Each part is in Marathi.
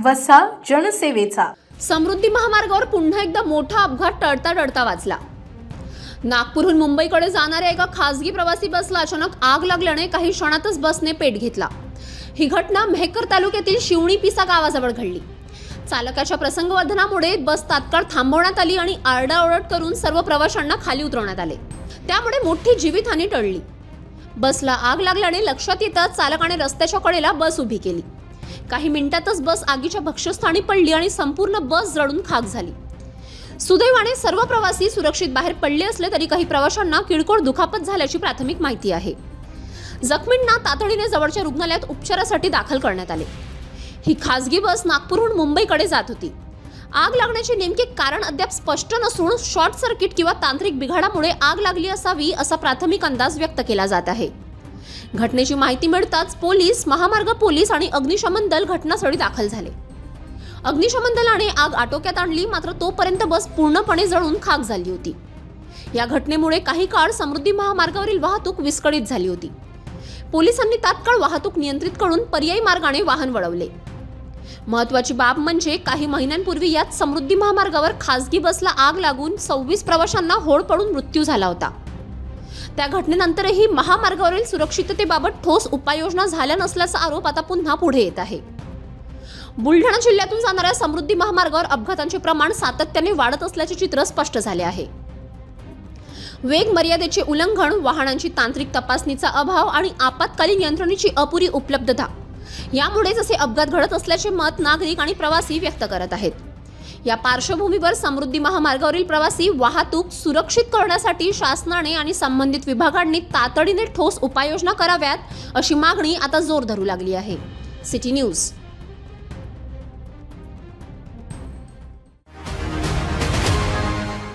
वसा जनसेवेचा। समृद्धी महामार्गावर पुन्हा एकदा मोठा अपघात टळता वाचला। नागपूरहून मुंबईकडे जाणाऱ्या एका खासगी प्रवासी बसला अचानक आग लागल्याने काही क्षणातच बसने पेट घेतला। ही घटना मेहकर तालुक्यातील शिवणी पिसा गावाजवळ घडली। चालकाच्या प्रसंगवर्धनामुळे बस तात्काळ थांबवण्यात आली आणि आरडाओरड करून सर्व प्रवाशांना खाली उतरवण्यात आले। त्यामुळे मोठी जीवितहानी टळली। बसला आग लागल्याने लक्षात येताच चालकाने रस्त्याच्या कडेला बस उभी केली। काही मिनिटातच बस आगीच्या भक्ष्यस्थानी पडली आणि संपूर्ण बस जळून खाक झाली। सुदैवाने सर्व प्रवासी सुरक्षित बाहेर पडले असले तरी काही प्रवाशांना किरकोळ दुखापत झाल्याची प्राथमिक माहिती आहे। जखमींना तातडीने जवळच्या रुग्णालयात उपचारासाठी दाखल करण्यात आले। ही खासगी बस नागपूरहून मुंबईकडे जात होती। आग लागण्याचे नेमके कारण अद्याप स्पष्ट नसून शॉर्ट सर्किट किंवा तांत्रिक बिघाडामुळे आग लागली असावी असा प्राथमिक अंदाज व्यक्त केला जात आहे। घटनेची माहिती मिळताच पोलीस, महामार्ग पोलीस आणि अग्निशमन दल घटनास्थळी दाखल झाले। अग्निशमन दलाने आग आटोक्यात आणली, मात्र तोपर्यंत बस पूर्णपणे जळून खाक झाली होती। या घटनेमुळे काही काळ समृद्धी महामार्गावरील वाहतूक विस्कळीत झाली होती। पोलिसांनी तात्काळ वाहतूक नियंत्रित करून पर्यायी मार्गाने वाहन वळवले। महत्त्वाची बाब म्हणजे काही महिन्यांपूर्वी यात समृद्धी महामार्गावर खासगी बसला आग लागून 26 प्रवाशांना होळ पडून मृत्यू झाला होता। त्या घटनेनंतरही महामार्गावरील सुरक्षिततेबाबत ठोस उपाययोजना झाल्या नसल्याचा आरोप आता पुन्हा पुढे येत आहे। बुलढाणा जिल्ह्यातून जाणाऱ्या समृद्धी महामार्गावर अपघातांचे प्रमाण सातत्याने वाढत असल्याचे चित्र स्पष्ट झाले आहे। वेग मर्यादेचे उल्लंघन, वाहनांची तांत्रिक तपासणीचा अभाव आणि आपत्कालीन यंत्रणेची अपुरी उपलब्धता यामुळेच असे अपघात घडत असल्याचे मत नागरिक आणि प्रवासी व्यक्त करत आहेत। या पार्श्वभूमीवर समृद्धी महामार्गावरील प्रवासी वाहतूक सुरक्षित करण्यासाठी शासनाने आणि संबंधित विभागांनी तातडीने ठोस उपाययोजना कराव्यात अशी मागणी आता जोर धरू लागली आहे। City news.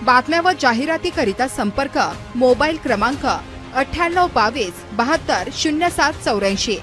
बातम्या व जाहिरातीकरिता संपर्क मोबाईल क्रमांक 9822 72 0784।